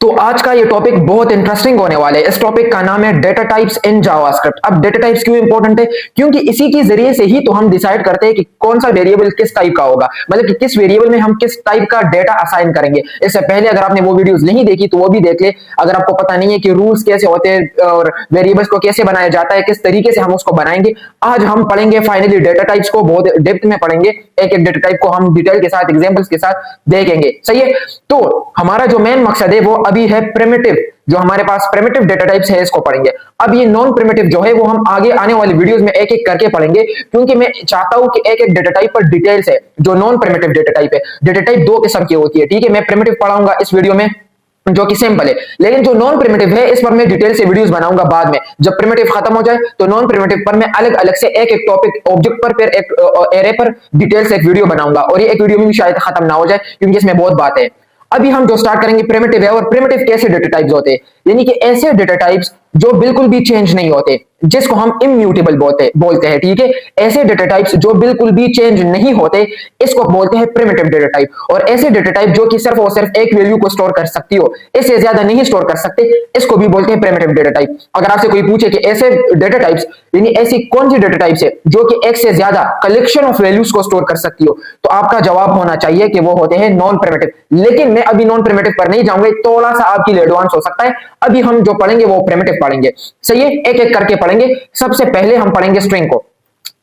तो आज का ये टॉपिक बहुत इंटरेस्टिंग होने वाला है। इस टॉपिक का नाम है डेटा टाइप्स इन जावास्क्रिप्ट। अब डेटा टाइप्स क्यों इंपॉर्टेंट है? क्योंकि इसी के जरिए से ही तो हम डिसाइड करते हैं कि कौन सा वेरिएबल किस टाइप का होगा, मतलब कि किस वेरिएबल में हम किस टाइप का डेटा असाइन करेंगे। इससे पहले अगर आपने वो वीडियोस नहीं देखी तो वो भी देख ले। अगर आपको पता नहीं है कि रूल्स कैसे होते हैं और वेरिएबल्स को कैसे बनाया जाता है, किस तरीके से हम उसको बनाएंगे, आज हम पढ़ेंगे फाइनली डेटा टाइप्स को। बहुत डेप्थ में पढ़ेंगे, एक एक डेटा टाइप को हम डिटेल के साथ एग्जांपल्स के साथ देखेंगे। सही है, तो हमारा जो मेन मकसद है वो अभी है प्रिमिटिव। जो हमारे पास प्रिमिटिव डेटा टाइप्स है इसको पढ़ेंगे। अब ये नॉन प्रिमिटिव जो है वो हम आगे आने वाली वीडियोस में एक एक करके पढ़ेंगे, क्योंकि मैं चाहता हूं कि एक एक डेटा टाइप पर डिटेल्स है। जो नॉन प्रिमिटिव डेटा टाइप है, डेटा टाइप दो किस्म की होती है, ठीक है। मैं प्रिमिटिव पढ़ाऊंगा इस वीडियो में जो कि सिंपल है, लेकिन जो नॉन प्रिमिटिव है इस पर मैं डिटेल से वीडियोस बनाऊंगा बाद में। जब प्रिमिटिव खत्म हो जाए तो नॉन प्रिमिटिव पर मैं अलग अलग से एक एक टॉपिक ऑब्जेक्ट पर फिर एक एरे पर डिटेल से एक वीडियो बनाऊंगा, और ये एक वीडियो में भी शायद खत्म ना हो जाए क्योंकि इसमें बहुत बात है। अभी हम जो स्टार्ट करेंगे प्रिमिटिव है। और प्रिमिटिव कैसे डेटा टाइप्स होते हैं, यानी कि ऐसे डेटा टाइप्स जो बिल्कुल भी चेंज नहीं होते, जिसको हम इम्यूटेबल बोलते हैं, ठीक है। ऐसे डेटा टाइप्स जो बिल्कुल भी चेंज नहीं होते इसको बोलते हैं प्रिमिटिव डेटा टाइप। और ऐसे डेटा टाइप जो कि सिर्फ और सिर्फ एक वैल्यू को स्टोर कर सकती हो, इससे ज्यादा नहीं स्टोर कर सकते, इसको भी बोलते हैं प्रिमिटिव डेटा टाइप। अगर आपसे कोई पूछे कि ऐसे डेटा टाइप्स यानी ऐसी कौन सी डेटा टाइप्स है जो कि एक से ज्यादा कलेक्शन ऑफ वैल्यूज को स्टोर कर सकती हो, तो आपका जवाब होना चाहिए कि वो होते हैं नॉन प्रिमिटिव। लेकिन मैं अभी नॉन प्रिमिटिव पर नहीं जाऊंगा, थोड़ा सा आपके लिए एडवांस हो सकता है। अभी हम जो पढ़ेंगे वो प्रिमिटिव पढ़ेंगे। सही है, एक एक करके पढ़ेंगे। सबसे पहले हम पढ़ेंगे स्ट्रिंग को,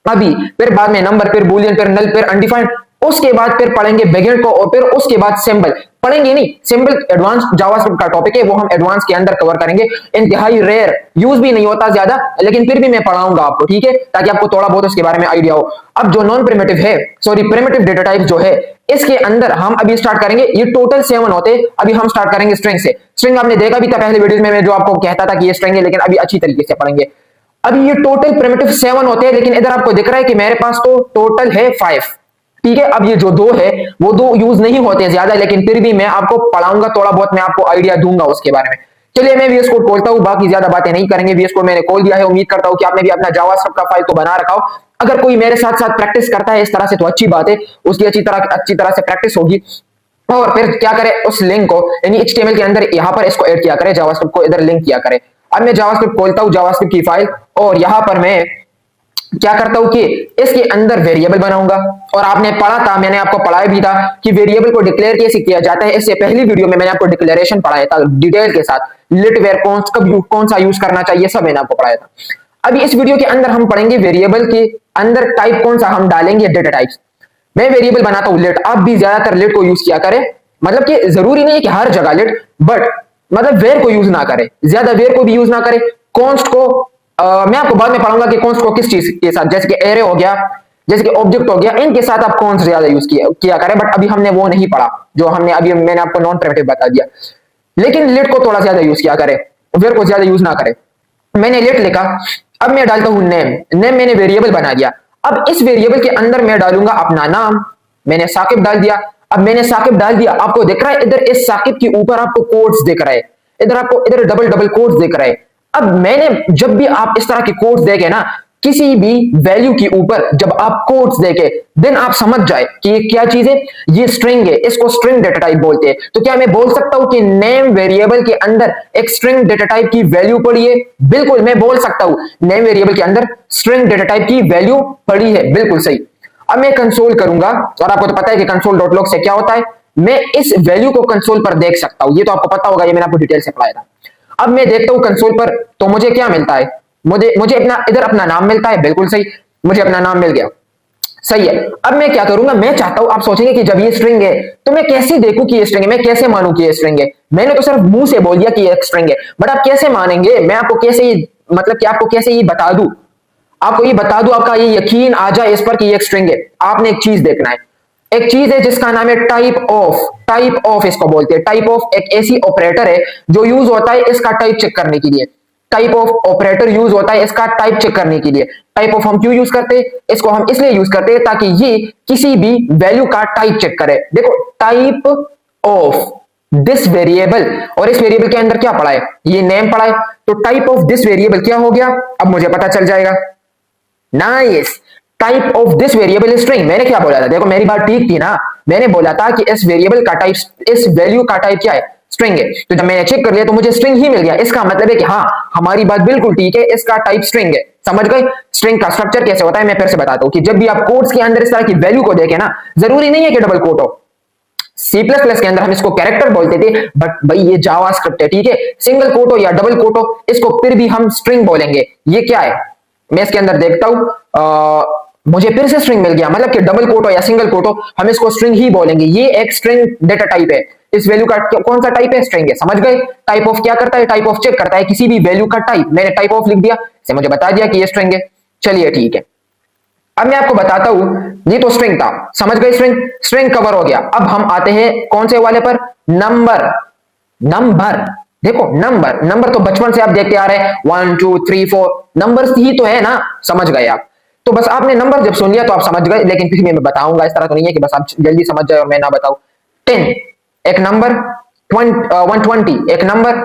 अभी फिर बाद में नंबर, फिर बुलियन, फिर नल, फिर अनडिफाइंड, उसके बाद फिर पढ़ेंगे बिगिनर को, और फिर उसके बाद सिंबल पढ़ेंगे। नहीं, सिंबल एडवांस जावास्क्रिप्ट का टॉपिक है, वो हम एडवांस के अंदर कवर करेंगे। इंतहाई रेयर यूज भी नहीं होता ज्यादा, लेकिन फिर भी मैं पढ़ाऊंगा आपको, ठीक है, ताकि आपको थोड़ा बहुत उसके बारे में आइडिया हो। अब जो नॉन प्रिमिटिव है, सॉरी प्रिमिटिव डेटा टाइप जो है, इसके अंदर हम अभी स्टार्ट करेंगे। ये टोटल 7 होते हैं। अभी हम स्टार्ट करेंगे स्ट्रिंग से। स्ट्रिंग आपने देखा भी था पहले वीडियोस में, मैं जो आपको कहता था कि ये स्ट्रिंग है, लेकिन अभी अच्छी तरीके से पढ़ेंगे। अभी ये टोटल प्रिमिटिव 7 होते हैं, लेकिन इधर आपको दिख रहा है कि मेरे पास तो टोटल है 5, ठीक है। अब ये जो दो है वो दो यूज नहीं होते ज्यादा, लेकिन फिर भी मैं आपको पढ़ाऊंगा, थोड़ा बहुत मैं आपको आइडिया दूंगा उसके बारे में। चलिए मैं VS कोड खोलता हूं, बाकी ज्यादा बातें नहीं करेंगे। VS कोड मैंने खोल दिया है। उम्मीद करता हूं कि आपने भी अपना जावास्क्रिप्ट का फाइल तो बना रखा हो। अगर कोई मेरे साथ साथ प्रैक्टिस करता है इस तरह से तो अच्छी बात है, उसकी अच्छी तरह से प्रैक्टिस होगी। और फिर क्या करे, उस लिंक को यानी HTML के अंदर यहाँ पर इसको ऐड किया करे, जावास्क्रिप्ट को इधर लिंक किया करे। अब मैं जावास्क्रिप्ट खोलता हूं, जावास्क्रिप्ट की फाइल, और यहां पर मैं क्या करता हूं कि इसके अंदर वेरिएबल बनाऊंगा। और आपने पढ़ा था, मैंने आपको पढ़ाया भी था कि वेरिएबल को डिक्लेयर कैसे किया जाता है। इससे पहली वीडियो में मैंने आपको डिक्लेरेशन पढ़ाया था डिटेल के साथ, लिट वेयर कॉन्स्ट कब कौन सा यूज करना चाहिए, सब मैंने आपको पढ़ाया था। अभी इस वीडियो के अंदर हम पढ़ेंगे वेरिएबल के अंदर टाइप कौन सा हम डालेंगे, डेटा टाइप्स। मैं वेरिएबल बनाता हूं लिट, आप भी ज्यादातर लिट को यूज किया करें। मतलब कि जरूरी नहीं है कि हर जगह लिट, बट मतलब वेर को यूज ना करें, ज्यादा वेर को भी यूज ना करें। कॉन्स्ट को मैं आपको बाद में पढ़ाऊंगा कि कॉन्स्ट को किस चीज के साथ, जैसे कि एरे हो गया, जैसे कि ऑब्जेक्ट हो गया, इनके साथ आप कॉन्स्ट ज्यादा यूज किया करें। बट अभी हमने वो नहीं पढ़ा, जो हमने अभी मैंने आपको नॉन प्रिमिटिव बता दिया। लेकिन लिट को थोड़ा ज्यादा यूज किया करें, वेर को ज्यादा यूज ना करें। मैंने लिट लिखा, अब मैं डालता हूं नेम मैंने वेरिएबल बना दिया। अब इस वेरिएबल के अंदर मैं डालूंगा अपना नाम, मैंने साकिब डाल दिया। अब मैंने साकिब डाल दिया, आपको दिख रहा है इधर इस साकिब के ऊपर आपको कोड्स दिख रहा है, इधर आपको इधर डबल डबल कोड्स दिख रहा है। अब मैंने जब भी आप इस तरह के कोड्स देखे ना, किसी भी वैल्यू के ऊपर जब आप कोड्स देखे, देन आप समझ जाए कि ये क्या चीज है, ये स्ट्रिंग है, इसको स्ट्रिंग डेटा टाइप बोलते हैं। तो क्या मैं बोल सकता हूं कि नेम वेरिएबल के अंदर एक स्ट्रिंग डेटा टाइप की वैल्यू पड़ी है? बिल्कुल मैं बोल सकता हूं, नेम वेरिएबल के अंदर स्ट्रिंग डेटा टाइप की वैल्यू पड़ी है, बिल्कुल सही। अब मैं कंसोल करूंगा, और आपको तो पता है कि console.log से क्या होता है, मैं इस वैल्यू को कंसोल पर देख सकता हूं। ये तो आपको पता होगा, ये मैंने आपको डिटेल से पढ़ाया था। अब मैं देखता हूं कंसोल पर, तो मुझे क्या मिलता है, मुझे अपना इधर अपना नाम मिलता है, बिल्कुल सही, मुझे अपना नाम मिल गया, सही है। अब मैं क्या करूंगा, मैं चाहता हूं, आप सोचेंगे कि जब ये स्ट्रिंग है तो मैं कैसे देखूं कि ये स्ट्रिंग है, मैं कैसे मानूं कि ये स्ट्रिंग है। मैंने तो सिर्फ मुंह से बोल दिया कि ये स्ट्रिंग है, बट आप कैसे मानेंगे, मैं आपको कैसे मतलब कि आपको कैसे ये बता दूं, आपको ये बता दूं, आपका ये यकीन आ जाए इस पर कि ये एक स्ट्रिंग है। आपने एक चीज देखना है, एक चीज है जिसका नाम है टाइप ऑफ इसको बोलते हैं। टाइप ऑफ एक ऐसी ऑपरेटर है जो यूज होता है इसका टाइप चेक करने के लिए। टाइप ऑफ ऑपरेटर यूज होता है इसका टाइप चेक करने के लिए। टाइप ऑफ हम क्यों यूज करते हैं, इसको हम इसलिए यूज करते हैं ताकि ये किसी भी वैल्यू का टाइप चेक करे। देखो, टाइप ऑफ दिस वेरिएबल, और इस वेरिएबल के अंदर क्या पड़ा है, ये नेम पड़ा है, तो टाइप ऑफ दिस वेरिएबल क्या हो गया, अब मुझे पता चल जाएगा। Nice, type of this variable is string. मैंने क्या बोला था, देखो मेरी बात ठीक थी ना, मैंने बोला था कि इस वेरिएबल का टाइप, इस वैल्यू का टाइप क्या है, स्ट्रिंग है। तो जब मैंने चेक कर लिया तो मुझे स्ट्रिंग ही मिल गया, इसका मतलब है कि हाँ हमारी बात बिल्कुल ठीक है, इसका टाइप स्ट्रिंग है। समझ गए? स्ट्रिंग का स्ट्रक्चर कैसे होता है मैं फिर से बताता हूं कि जब भी आप कोड्स के अंदर इस तरह की वैल्यू को देखें ना, जरूरी नहीं है कि डबल कोट हो। सी प्लस प्लस के अंदर हम इसको कैरेक्टर बोलते थे, बट भाई ये जावास्क्रिप्ट है, ठीक है, सिंगल कोट हो या डबल कोट हो इसको फिर भी हम स्ट्रिंग बोलेंगे। ये क्या है, मैं इसके अंदर देखता हूं, मुझे फिर से स्ट्रिंग मिल गया, मतलब कि डबल कोट हो या सिंगल कोट हो हम इसको स्ट्रिंग ही बोलेंगे। ये एक स्ट्रिंग डेटा टाइप है। इस वैल्यू का कौन सा टाइप है? स्ट्रिंग है। समझ गए? टाइप ऑफ क्या करता है? टाइप ऑफ चेक करता है किसी भी वैल्यू का टाइप। मैंने टाइप ऑफ लिख दिया, इसे मुझे बता दिया कि ये स्ट्रिंग है। चलिए ठीक है, अब मैं आपको बताता हूं, ये तो स्ट्रिंग था, समझ गए? स्ट्रिंग स्ट्रिंग कवर हो गया। अब हम आते हैं कौन से वाले पर? नंबर। नंबर देखो, नंबर नंबर तो बचपन से आप देखते आ रहे हैं, 1 2 3 4 नंबर्स ही तो है ना। समझ गए आप? तो बस आपने नंबर जब सुन लिया तो आप समझ गए, लेकिन फिर मैं बताऊंगा, इस तरह तो नहीं है कि बस आप जल्दी समझ जाए और मैं ना बताऊं। 10 एक नंबर, 120 एक नंबर,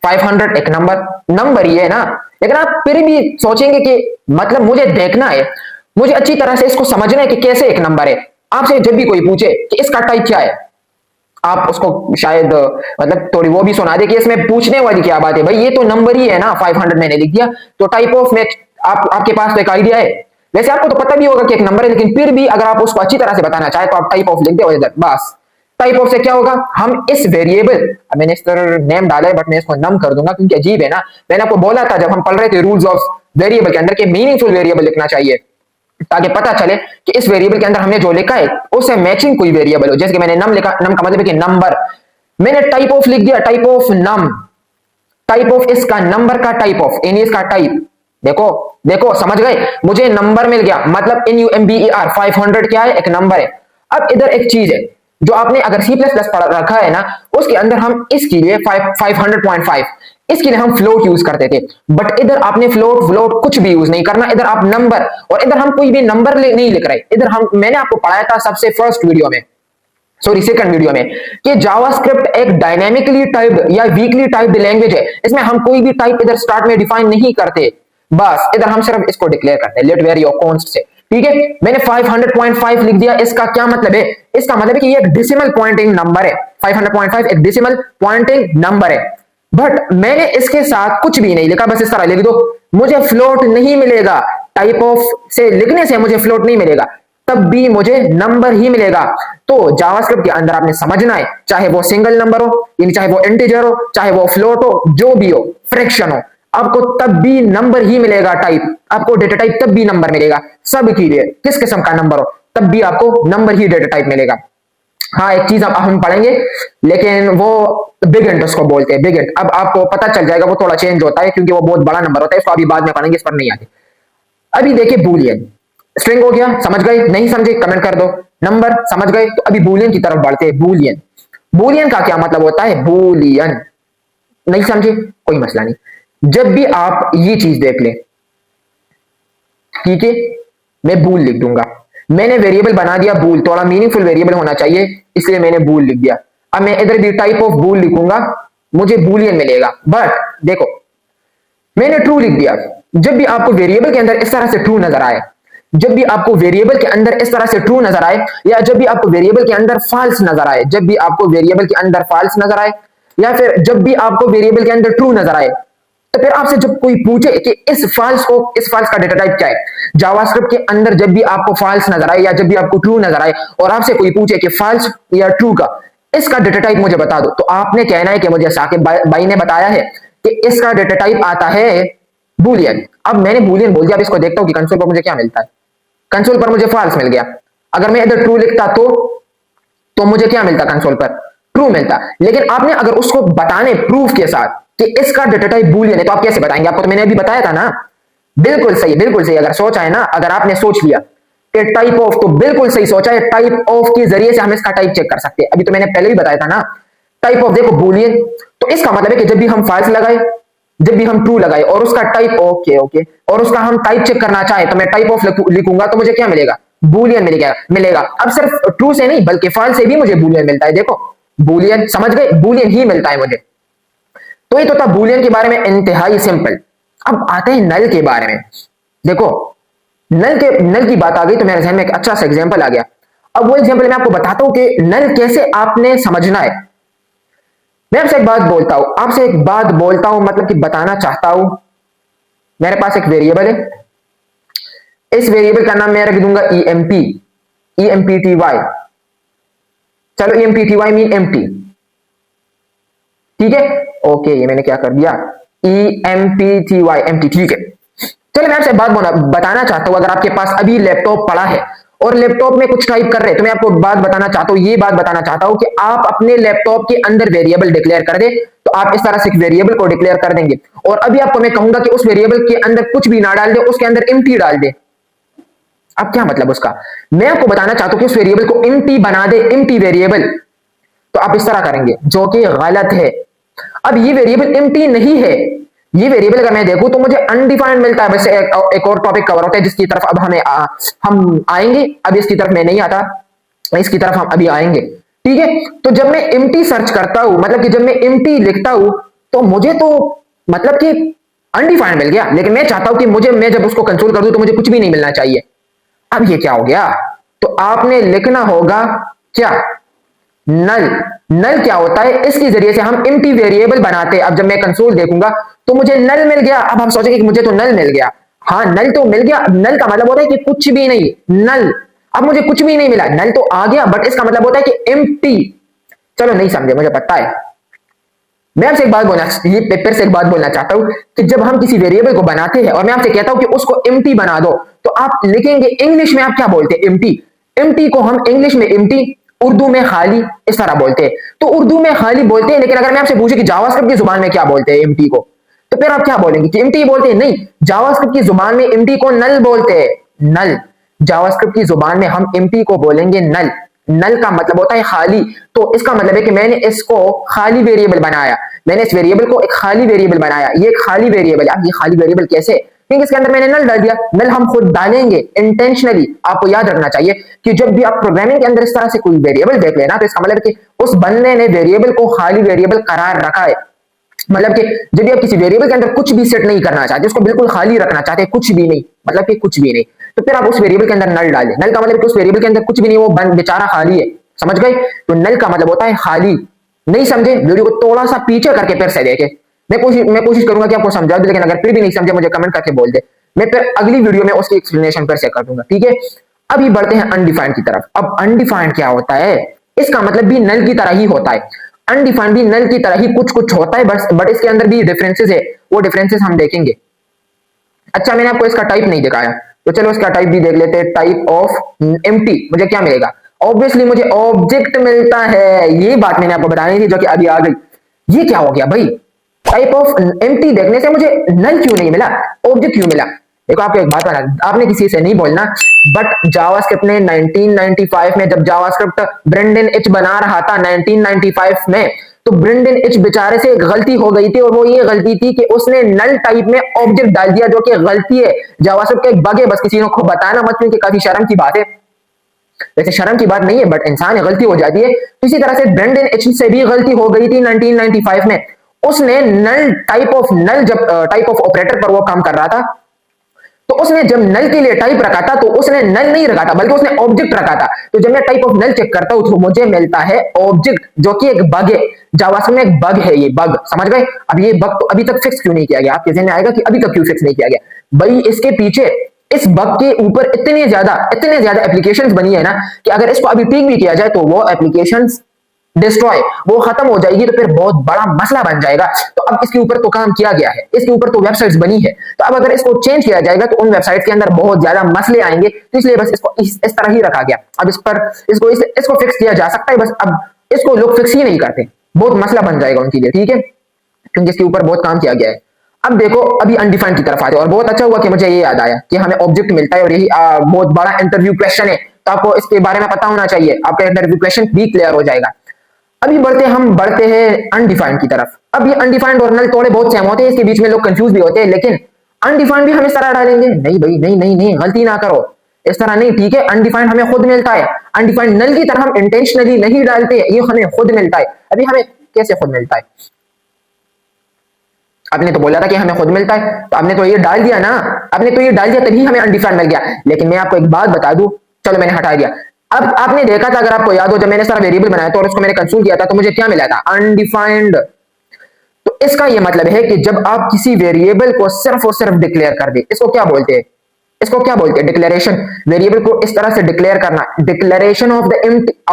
500 एक नंबर, नंबर ही है ना। लेकिन आप फिर भी सोचेंगे कि मतलब मुझे देखना है, मुझे अच्छी तरह से इसको समझना है कि कैसे एक नंबर है। आपसे जब भी कोई पूछे कि इसका टाइप क्या है, आप उसको शायद मतलब थोड़ी वो भी सुना दे कि इसमें पूछने वाली क्या बात है, भाई ये तो नंबर ही है ना, 500 मैंने लिख दिया। तो टाइप ऑफ में आपके पास तो एक आइडिया है, वैसे आपको तो पता भी होगा कि एक नंबर है, लेकिन फिर भी अगर आप उसको अच्छी तरह से बताना चाहे तो आप टाइप ऑफ लिख दे बस। टाइप ऑफ से क्या होगा, हम इस वेरिएबल, मैंने इस तरह नेम डाला है बट मैं इसको नम कर दूंगा क्योंकि अजीब है ना। मैंने आपको बोला था जब हम पढ़ रहे थे रूल्स ऑफ वेरिएबल के अंदर के मीनिंगफुल वेरिएबल लिखना चाहिए ताकि पता चले कि इस वेरिएबल के अंदर हमने जो लिखा है उससे मैचिंग कोई वेरिएबल हो। जैसे कि मैंने नम लिखा, नम का मतलब है कि नंबर, मैंने टाइप ऑफ लिख दिया, टाइप ऑफ नम, टाइप ऑफ इसका नंबर का टाइप ऑफ, इन इसका टाइप। देखो देखो समझ गए, मुझे नंबर मिल गया, मतलब NUMBER 500 क्या है? एक नंबर है। अब इधर एक चीज है जो आपने अगर C++ पढ़ रखा है ना, उसके अंदर हम इसके लिए 500.5 इसके लिए हम फ्लोट यूज करते थे, बट इधर आपने फ्लोट फ्लोट कुछ भी यूज नहीं करना, इधर आप नंबर, और इधर हम कोई भी नंबर नहीं लिख रहे, इधर हम, मैंने आपको पढ़ाया था सबसे फर्स्ट वीडियो में, सॉरी सेकंड वीडियो में, कि जावास्क्रिप्ट एक डायनेमिकली टाइप्ड या वीकली टाइप्ड लैंग्वेज है। इसमें हम कोई भी टाइप इधर स्टार्ट में डिफाइन नहीं करते, बस इधर हम सिर्फ इसको डिक्लेयर करते हैं लेट वेरी और कॉन्स्ट से। ठीक है, मैंने 500.5 लिख दिया, इसका क्या मतलब है? इसका मतलब है कि ये एक डेसिमल पॉइंटिंग नंबर है। 500.5 एक डेसिमल पॉइंटिंग नंबर है, बट मैंने इसके साथ कुछ भी नहीं लिखा, बस इस तरह लिख दो, मुझे फ्लोट नहीं मिलेगा। टाइप ऑफ से लिखने से मुझे फ्लोट नहीं मिलेगा, तब भी मुझे नंबर ही मिलेगा। तो जावास्क्रिप्ट के अंदर आपने समझना है, चाहे वो सिंगल नंबर हो, यानी चाहे वो इंटीजर हो, चाहे वो फ्लोट हो, जो भी हो, फ्रैक्शन हो, आपको तब भी नंबर ही मिलेगा। टाइप आपको डेटा टाइप तब भी नंबर मिलेगा, सब के लिए किस किस्म का नंबर हो तब भी आपको नंबर ही डेटा टाइप मिलेगा। हाँ एक चीज अब हम पढ़ेंगे, लेकिन वो बिग इंट उसको बोलते हैं, बिग इंट। अब आपको पता चल जाएगा, वो थोड़ा चेंज होता है क्योंकि वो बहुत बड़ा नंबर होता है, इसको अभी बाद में पढ़ेंगे, इस पर नहीं आते। अभी देखिए बूलियन, स्ट्रिंग हो गया, समझ गए? नहीं समझे कमेंट कर दो। नंबर समझ गए? तो अभी बूलियन की तरफ बढ़ते हैं। बूलियन, बूलियन का क्या मतलब होता है? बूलियन नहीं समझे कोई मसला नहीं, जब भी आप ये चीज देख ले, ठीक है, मैं बूल लिख दूंगा, मैंने वेरिएबल बना दिया बूल, थोड़ा मीनिंगफुल वेरिएबल होना चाहिए इसलिए मैंने बूल लिख दिया। अब मैं इधर भी टाइप ऑफ बूल लिखूंगा, मुझे बूलियन मिलेगा, बट देखो मैंने ट्रू लिख दिया। जब भी आपको वेरिएबल के अंदर इस तरह से ट्रू नजर आए, जब भी आपको वेरिएबल के अंदर इस तरह से ट्रू नजर आए, या जब भी आपको वेरिएबल के अंदर फॉल्स नजर आए, जब भी आपको वेरिएबल के अंदर फॉल्स नजर आए, या फिर जब भी आपको वेरिएबल के अंदर ट्रू नजर आए, तो फिर आपसे जब कोई पूछे कि इस फॉल्स का डेटा टाइप क्या है, जावास्क्रिप्ट के अंदर जब भी आपको फॉल्स नजर आए या जब भी आपको ट्रू नजर आए और आपसे कोई पूछे कि फॉल्स या ट्रू का इसका डेटा टाइप मुझे बता दो, तो आपने कहना है कि मुझे साकिब भाई ने बताया है कि इसका डेटा टाइप आता है बूलियन। अब मैंने बूलियन बोल दिया, अब इसको देखता हूं कि कंसोल पर मुझे क्या मिलता है। कंसोल पर मुझे फॉल्स मिल गया। अगर मैं इधर ट्रू लिखता तो मुझे क्या मिलता? कंसोल पर ट्रू मिलता। लेकिन आपने अगर उसको बताने प्रूफ के साथ कि इसका डेटा टाइप बूलियन है, तो आप कैसे बताएंगे? आपको तो मैंने अभी बताया था ना, बिल्कुल सही, बिल्कुल सही। अगर सोचा है ना, अगर आपने सोच लिया कि टाइप ऑफ, तो बिल्कुल सही सोचा है, टाइप ऑफ के जरिए से हम इसका टाइप चेक कर सकते हैं। अभी तो मैंने पहले भी बताया था ना, टाइप ऑफ देखो बूलियन, तो इसका मतलब है कि जब भी हम फॉल्स लगाए, जब भी हम ट्रू लगाए और उसका टाइप ओके और उसका हम टाइप चेक करना चाहे, तो मैं टाइप ऑफ लिखूंगा तो मुझे क्या मिलेगा? बूलियन मिलेगा। अब सिर्फ ट्रू से नहीं बल्कि फॉल्स से भी मुझे बूलियन मिलता है। देखो बूलियन, समझ गए? बूलियन ही मिलता है मुझे। तो ये तो था बूलियन के बारे में, इंतहाई सिंपल। अब आते हैं नल के बारे में। देखो नल की बात आ गई तो मेरे जहन में एक अच्छा सा एग्जांपल आ गया। अब वो एग्जांपल मैं आपको बताता हूं कि नल कैसे आपने समझना है। मैं आपसे एक बात बोलता हूं, मतलब कि बताना चाहता हूं। मेरे पास एक वेरिएबल है, इस वेरिएबल का नाम मैं रख दूंगा EMP, EMPTY। चलो EMPTY मीन एम्प्टी, ठीक है। ओके, ये मैंने क्या कर दिया, EMPTY एम्प्टी, ठीक है। चलो मैं आपसे बात बताना चाहता हूं, अगर आपके पास अभी लैपटॉप पड़ा है और लैपटॉप में कुछ टाइप कर रहे हैं, तो मैं आपको बात बताना चाहता हूं, ये बात बताना चाहता हूं कि आप अपने लैपटॉप के अंदर वेरिएबल डिक्लेयर कर दे, तो आप इस तरह से एक वेरिएबल को डिक्लेयर कर देंगे। और अभी आपको मैं कहूंगा कि उस वेरिएबल के अंदर कुछ भी ना डाल दे, उसके अंदर एम्प्टी डाल दे। अब क्या मतलब उसका, मैं आपको बताना चाहता हूं कि उस वेरिएबल को एम्प्टी बना दे, एम्प्टी वेरिएबल। तो आप इस तरह करेंगे, जो कि गलत है। अब ये वेरिएबल एम्प्टी नहीं है, ये वेरिएबल अगर मैं देखूं तो मुझे अनडिफाइंड मिलता है। वैसे एक और टॉपिक कवर होता है जिसकी तरफ अब हम आएंगे, अब इसकी तरफ मैं नहीं आता, इसकी तरफ हम अभी आएंगे, ठीक है। तो जब मैं एम्प्टी सर्च करता हूं, मतलब कि जब मैं एम्प्टी लिखता हूं, तो मुझे तो मतलब कि अनडिफाइंड मिल गया, लेकिन मैं चाहता हूं कि मैं जब उसको कंट्रोल कर दूं तो मुझे कुछ भी नहीं मिलना चाहिए। अब ये क्या हो गया, तो आपने लिखना होगा क्या, नल। नल क्या होता है, इसके जरिए से हम एम्प्टी वेरिएबल बनाते हैं। अब जब मैं कंसोल देखूंगा तो मुझे नल मिल गया। अब हम सोचेंगे कि मुझे तो नल मिल गया, हाँ नल तो मिल गया। नल का मतलब होता है कि कुछ भी नहीं, नल। अब मुझे कुछ भी नहीं मिला, नल तो आ गया, बट इसका मतलब होता है कि एम्प्टी। चलो नहीं समझे, मुझे पता है। मैं आपसे एक बात बोलना, ये पेपर से एक बात बोलना चाहता हूं कि जब हम किसी वेरिएबल को बनाते हैं और मैं आपसे कहता हूं कि उसको एम्प्टी बना दो, तो आप लिखेंगे इंग्लिश में, आप क्या बोलते हैं, एम्प्टी। एम्प्टी को हम इंग्लिश में एम्प्टी, उर्दू में खाली, इस तरह बोलते हैं। तो उर्दू में खाली बोलते हैं, लेकिन अगर मैं आपसे पूछूं कि जावास्क्रिप्ट की जुबान में क्या बोलते हैं एम्प्टी को, तो फिर आप क्या बोलेंगे कि एम्प्टी बोलते हैं? नहीं, जावास्क्रिप्ट की जुबान में एम्प्टी को नल बोलते हैं, नल। जावास्क्रिप्ट की जुबान में हम एम्प्टी को बोलेंगे नल। नल का मतलब होता है खाली। तो इसका मतलब है कि मैंने इसको खाली वेरिएबल बनाया, मैंने इस वेरिएबल को एक खाली वेरिएबल बनाया, ये एक खाली वेरिएबल। अब ये खाली वेरिएबल कैसे, क्योंकि इसके अंदर मैंने नल डाल दिया। नल हम खुद डालेंगे इंटेंशनली। आपको याद रखना चाहिए कि जब भी आप प्रोग्रामिंग के अंदर इस तरह से कोई वेरिएबल देख लेना, तो इसका मतलब कि उस बंदे ने वेरिएबल को खाली वेरिएबल करार रखा है। मतलब कि जब भी आप किसी वेरिएबल के अंदर कुछ भी सेट नहीं करना चाहते, उसको बिल्कुल खाली रखना चाहते, कुछ भी नहीं, मतलब कि कुछ भी नहीं, तो फिर आप उस वेरिएबल के अंदर नल डालें। नल का मतलब कि उस वेरिएबल के अंदर कुछ भी नहीं, वो बेचारा खाली है, समझ गए। तो नल का मतलब होता है खाली। नहीं समझे, वीडियो को थोड़ा सा पीछे करके फिर से देखे। मैं कोशिश करूंगा कि आपको समझा दूं, लेकिन अगर फिर भी नहीं समझे मुझे कमेंट करके बोल दे, मैं फिर अगली वीडियो में उसकी एक्सप्लेनेशन फिर से कर दूंगा, ठीक है। अभी बढ़ते हैं अनडिफाइंड की तरफ। अब अनडिफाइंड क्या होता है, इसका मतलब भी नल की तरह ही होता है। अनडिफाइंड भी नल की तरह ही कुछ कुछ होता है, बट इसके अंदर भी डिफरेंसेस है, वो डिफरेंसेस हम देखेंगे। अच्छा, मैंने आपको इसका टाइप नहीं दिखाया, तो चलो इसका टाइप भी देख लेते हैं। टाइप ऑफ एम्प्टी, मुझे क्या मिलेगा, ऑब्वियसली मुझे ऑब्जेक्ट मिलता है। ये बात मैंने आपको बतानी थी जो कि अभी आ गई। ये क्या हो गया भाई, टाइप ऑफ एम्प्टी देखने से मुझे नल क्यों नहीं मिला, ऑब्जेक्ट क्यों मिला। देखो आपको एक बात बता, आपने किसी से नहीं बोलना, बट जावास्क्रिप्ट ने 1995 में, जब जावास्क्रिप्ट ब्रेंडन एच बना रहा था 1995 में, तो ब्रेंडन एच बेचारे से एक गलती हो गई थी, और वो ये गलती थी कि उसने नल टाइप में ऑब्जेक्ट डाल दिया, जो कि गलती है, जावास्क्रिप्ट का एक बग है। बस किसी को बताना मत, क्योंकि काफी शर्म की बात है। वैसे शर्म की बात नहीं है, बट इंसान गलती हो जाती है। तो इसी तरह से ब्रेंडन एच से भी गलती हो गई थी 1995 में। उसने नल जब टाइप ऑफ ऑपरेटर पर वो काम कर रहा था, तो उसने जब नल के लिए टाइप रखा था, तो उसने नल नहीं रखा था, बल्कि उसने ऑब्जेक्ट रखा था। तो जब मैं टाइप ऑफ नल चेक करता हूं, तो मुझे मिलता है ऑब्जेक्ट, जो कि एक बग है। जावास्क्रिप्ट में एक बग है, ये बग, समझ गए। अब ये बग तो अभी तक फिक्स क्यों नहीं किया गया, आपके ज़हन में आएगा कि अभी तक क्यों फिक्स नहीं किया गया। भाई इसके पीछे, इस बग के ऊपर इतने ज्यादा एप्लीकेशंस बनी है ना, कि अगर इसको अभी ठीक भी किया जाए तो वो एप्लीकेशंस डिस्ट्रॉय, वो खत्म हो जाएगी, तो फिर बहुत बड़ा मसला बन जाएगा। तो अब इसके ऊपर तो काम किया गया है, इसके ऊपर तो वेबसाइट्स बनी है, तो अब अगर इसको चेंज किया जाएगा तो उन वेबसाइट के अंदर बहुत ज्यादा मसले आएंगे। तो इसलिए बस इसको इस तरह ही रखा गया। अब इसको फिक्स किया जा सकता है, बस अब इसको लोग फिक्स ही नहीं करते, बहुत मसला बन जाएगा उनके लिए, ठीक है, क्योंकि इसके ऊपर बहुत काम किया गया है। अब देखो, अभी अनडिफाइंड की तरफ आते हैं, और बहुत अच्छा हुआ कि मुझे ये याद आया कि हमें ऑब्जेक्ट मिलता है, और यही बहुत बड़ा इंटरव्यू क्वेश्चन है, तो आपको इसके बारे में पता होना चाहिए, आपका इंटरव्यू क्वेश्चन भी क्लियर हो जाएगा। अभी बढ़ते हैं अनडिफाइंड की तरफ। अब ये अनडिफाइंड और नल थोड़े बहुत सेम होते हैं, इसके बीच में लोग कंफ्यूज भी होते हैं, लेकिन अनडिफाइंड भी हम इस तरह डालेंगे, नहीं भाई, नहीं नहीं नहीं, गलती ना करो, इस तरह नहीं, ठीक है। अनडिफाइंड हमें खुद मिलता है, अनडिफाइंड नल की तरह हम इंटेंशनली नहीं डालते, ये हमें खुद मिलता है। अभी हमें कैसे खुद मिलता है, आपने तो बोला था कि हमें खुद मिलता है, तो आपने तो ये डाल दिया ना, आपने तो ये डाल दिया, तभी हमें अनडिफाइंड मिल गया। लेकिन मैं आपको एक बात बता दूं, चलो मैंने हटा दिया, अब आपने देखा था, अगर आपको याद हो, जब मैंने सारा वेरिएबल बनाया था और उसको मैंने कंसूल किया था तो मुझे क्या मिला था? अनडिफाइंड। तो इसका यह मतलब है कि जब आप किसी वेरिएबल को सिर्फ और सिर्फ डिक्लेयर कर दे, इसको क्या बोलते हैं? इसको क्या बोलते हैं? डिक्लेरेशन। वेरिएबल को इस तरह से डिक्लेयर करना, डिक्लेरेशन ऑफ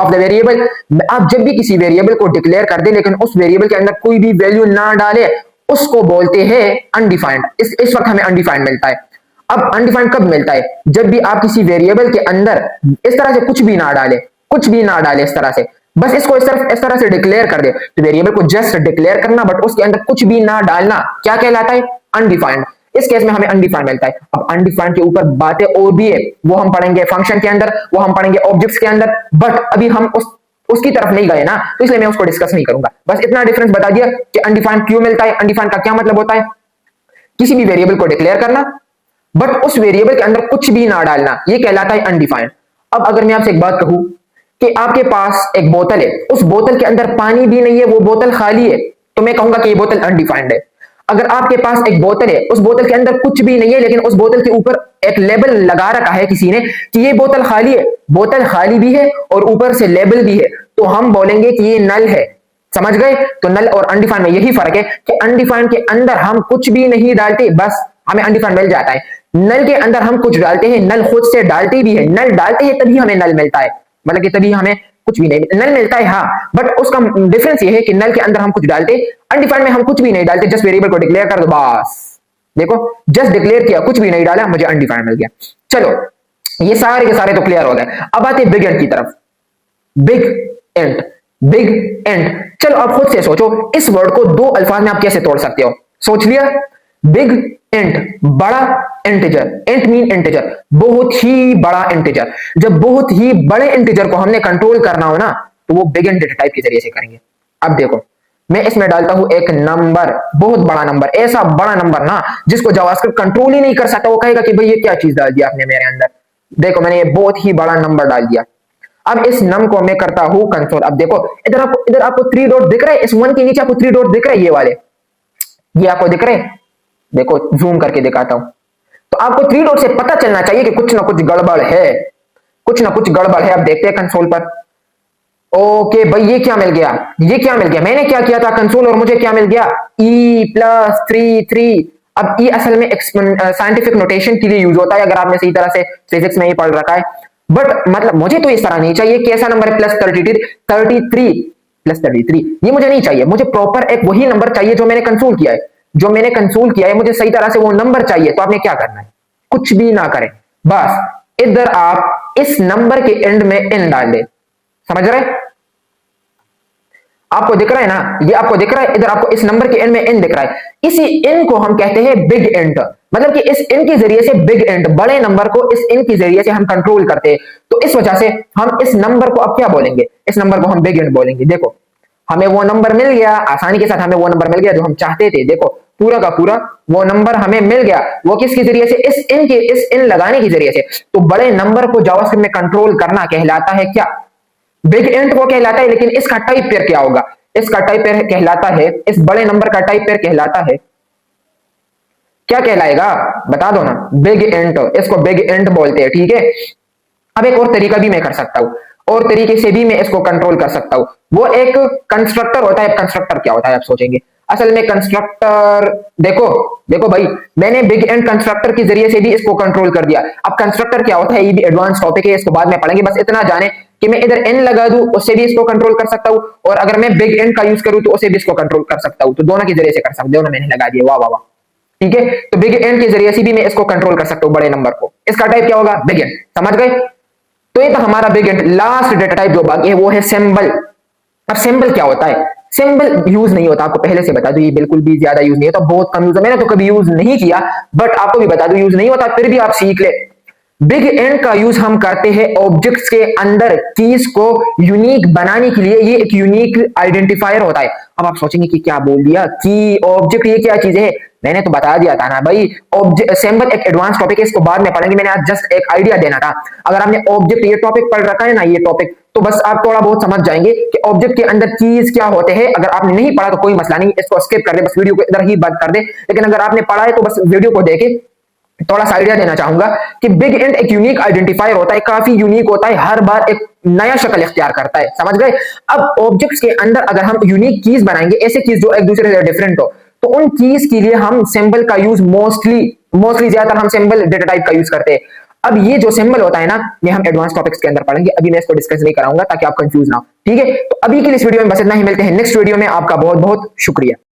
द वेरिएबल। आप जब भी किसी वेरिएबल को डिक्लेयर कर दे लेकिन उस वेरिएबल के अंदर कोई भी वैल्यू ना डाले, उसको बोलते हैं अनडिफाइंड। इस वक्त हमें अनडिफाइंड मिलता है। अब अनडिफाइंड कब मिलता है? जब भी आप किसी वेरिएबल के अंदर इस तरह से कुछ भी ना डाले, कुछ भी ना डाले इस तरह से, बस इसको इस तरह से डिक्लेयर कर दे। तो वेरिएबल को जस्ट डिक्लेयर करना बट उसके अंदर कुछ भी ना डालना क्या कहलाता है? अनडिफाइंड। इस केस में हमें अनडिफाइंड मिलता है। अब अनडिफाइंड के ऊपर बातें और भी है, वो हम पढ़ेंगे फंक्शन के अंदर, वो हम पढ़ेंगे ऑब्जेक्ट्स के अंदर, बट अभी हम उसकी तरफ नहीं गए ना, तो इसलिए मैं उसको डिस्कस नहीं करूंगा। बस इतना डिफरेंस बता दिया कि अनडिफाइंड क्यों मिलता है, अनडिफाइंड का क्या मतलब होता है। किसी भी वेरिएबल को डिक्लेयर करना बट उस वेरिएबल के अंदर कुछ भी ना डालना, ये कहलाता है अनडिफाइंड। अब अगर मैं आपसे एक बात कहूं कि आपके पास एक बोतल है, उस बोतल के अंदर पानी भी नहीं है, वो बोतल खाली है, तो मैं कहूंगा कि ये बोतल अनडिफाइंड है। अगर आपके पास एक बोतल है, उस बोतल के अंदर कुछ भी नहीं है लेकिन उस बोतल के ऊपर एक लेबल लगा रखा है किसी ने कि ये बोतल खाली है, बोतल खाली भी है और ऊपर से लेबल भी है, तो हम बोलेंगे कि ये नल है। समझ गए? तो नल और अनडिफाइंड में यही फर्क है कि अनडिफाइंड के अंदर हम कुछ भी नहीं डालते, बस हमें अनडिफाइंड मिल जाता है। नल के अंदर हम कुछ डालते हैं, नल खुद से डालते भी है, नल डालते हैं तभी हमें नल मिलता है, मतलब कि तभी हमें कुछ भी नहीं नल मिलता है। हाँ, बट उसका डिफरेंस ये है कि नल के अंदर हम कुछ डालते, अनडिफाइंड में हम कुछ भी नहीं डालते, जस्ट वेरिएबल को डिक्लेयर कर दो बस। देखो, जस्ट डिक्लेयर किया, कुछ भी नहीं डाला, मुझे अनडिफाइंड मिल गया। चलो, ये सारे के सारे तो क्लियर हो गए। अब आते बिग एंड की तरफ। Big and, big and. चलो आप खुद से सोचो, इस वर्ड को दो अल्फाज में आप कैसे तोड़ सकते हो? सोच लिया? बिग एंट, बड़ा इंटीजर। एंट मीन इंटीजर, बहुत ही बड़ा इंटीजर। जब बहुत ही बड़े इंटीजर को हमने कंट्रोल करना हो ना, तो वो बिग एंड डेटा टाइप के जरिए से करेंगे। अब देखो, मैं इसमें डालता हूं एक नंबर, बहुत बड़ा नंबर, ऐसा बड़ा नंबर ना जिसको जावास्क्रिप्ट कंट्रोल ही नहीं कर सकता। वो कहेगा कि भाई ये क्या चीज डाल दिया आपने मेरे अंदर। देखो, मैंने ये बहुत ही बड़ा नंबर डाल दिया। अब इस नम को मैं करता हूं कंट्रोल। अब देखो, इधर आपको 3 डॉट दिख रहे हैं, इस 1 के नीचे आपको 3 डॉट दिख रहे हैं, ये वाले, ये आपको दिख रहे हैं। देखो, जूम करके दिखाता हूं, तो आपको 3 डॉट से पता चलना चाहिए कि कुछ ना कुछ गड़बड़ है, कुछ ना कुछ गड़बड़ है। अब देखते हैं कंसोल पर। ओके भाई, ये क्या मिल गया? ये क्या मिल गया? मैंने क्या किया था कंसोल और मुझे क्या मिल गया? E+33। अब ई असल में साइंटिफिक नोटेशन के लिए यूज होता है, अगर आपने सही तरह से फिजिक्स में ही पढ़ रखा है। बट मतलब मुझे तो इस तरह नहीं चाहिए। कैसा नंबर है? +33 +33, ये मुझे नहीं चाहिए। मुझे प्रॉपर एक वही नंबर चाहिए जो मैंने कंसोल किया है, जो मैंने कंसोल किया है, मुझे सही तरह से वो नंबर चाहिए। तो आपने क्या करना है? कुछ भी ना करें, बस इधर आप इस नंबर के एंड में एन डाल दे। समझ रहे? आपको दिख रहा है ना, ये आपको दिख रहा है, इधर आपको इस नंबर के एंड में एन दिख रहा है। इसी एन को हम कहते हैं बिग एंड। मतलब कि इस एन के जरिए से बिग एंड, बड़े नंबर को इस एन के जरिए से हम कंट्रोल करते हैं। तो इस वजह से हम इस नंबर को अब क्या बोलेंगे? इस नंबर को हम बिग एंड बोलेंगे। देखो, हमें वो नंबर मिल गया, आसानी के साथ हमें वो नंबर मिल गया जो हम चाहते थे। देखो, पूरा का पूरा वो नंबर हमें मिल गया। वो किसके जरिए से? इस इन लगाने के जरिए से। तो बड़े नंबर को जावास्क्रिप्ट में कंट्रोल करना कहलाता है क्या? बिग इंट वो कहलाता है। लेकिन इसका टाइप पेयर क्या होगा? इसका टाइप पेयर कहलाता है, इस बड़े नंबर का टाइप पेयर कहलाता है, क्या कहलाएगा? बता दो ना। बिग इंट, इसको बिग इंट बोलते हैं, ठीक है। अब एक और तरीका भी मैं कर सकता हूं, और तरीके से भी मैं इसको कंट्रोल कर सकता हूं। वो एक कंस्ट्रक्टर होता है। कंस्ट्रक्टर क्या होता है आप सोचेंगे? असल में कंस्ट्रक्टर, देखो देखो भाई, मैंने बिग एंड कंस्ट्रक्टर के जरिए से भी इसको कंट्रोल कर दिया। अब कंस्ट्रक्टर क्या होता है, ये भी एडवांस टॉपिक है, इसको बाद में पढ़ेंगे। बस इतना जाने कि मैं इधर एन लगा दूं, उससे भी इसको कंट्रोल कर सकता हूं, और अगर मैं बिग एंड का यूज करूं तो उससे भी इसको कंट्रोल कर सकता हूं। तो दोनों के जरिए से कर सकते हो ना, मैंने लगा दिया। वाह वाह वाह, ठीक है। तो बिग एंड के जरिए से भी मैं इसको कंट्रोल कर सकता हूं, बड़े नंबर को। इसका टाइप क्या होगा? Big and. समझ गए? तो ये तो हमारा big and. Last data type जो बाकी है वो है सिंबल। अब सिंबल क्या होता है? सिंबल यूज नहीं होता, आपको पहले से बता दूं, ये बिल्कुल भी ज्यादा यूज नहीं होता, बहुत कम यूज है। मैंने तो कभी यूज नहीं किया, बट आपको भी बता दूं यूज नहीं होता, फिर भी आप सीख ले। बिग एंड का यूज हम करते हैं ऑब्जेक्ट्स के अंदर कीज को यूनिक बनाने के लिए। ये एक यूनिक आइडेंटिफायर होता है। अब आप सोचेंगे कि क्या बोल दिया, की ऑब्जेक्ट, ये क्या चीज है? मैंने तो बता दिया था ना भाई, ऑब्जेक्ट सिंबल एक एडवांस टॉपिक है, इसको बाद में पढ़ेंगे। मैंने आज जस्ट एक आइडिया देना था। अगर आपने ऑब्जेक्ट ये टॉपिक पढ़ रखा है ना, ये टॉपिक, तो बस आप थोड़ा बहुत समझ जाएंगे कि ऑब्जेक्ट के अंदर कीज क्या होते हैं। अगर आपने नहीं पढ़ा तो कोई मसला नहीं, इसको स्किप कर दे, बस वीडियो को इधर ही बंद कर दे। लेकिन अगर आपने पढ़ा है तो बस वीडियो को देखे, थोड़ा सा आइडिया देना चाहूंगा कि बिग इंट एक यूनिक आइडेंटिफायर होता है, काफी यूनिक होता है, हर बार एक नया शक्ल इख्तियार करता है, समझ गए। अब ऑब्जेक्ट्स के अंदर अगर हम यूनिक कीज बनाएंगे, ऐसे कीज जो एक दूसरे से डिफरेंट हो, तो उन कीज के लिए हम सिंबल का यूज मोस्टली ज्यादातर हम सिंबल डेटा टाइप का यूज करते हैं। अब ये जो सिंबल होता है ना, ये हम एडवांस टॉपिक्स के अंदर पढ़ेंगे, अभी मैं इसको डिस्कस नहीं कराऊंगा ताकि आप कंफ्यूज ना हो, ठीक है। तो अभी के लिए इस वीडियो में बस इतना ही, मिलते हैं नेक्स्ट वीडियो में। आपका बहुत बहुत शुक्रिया।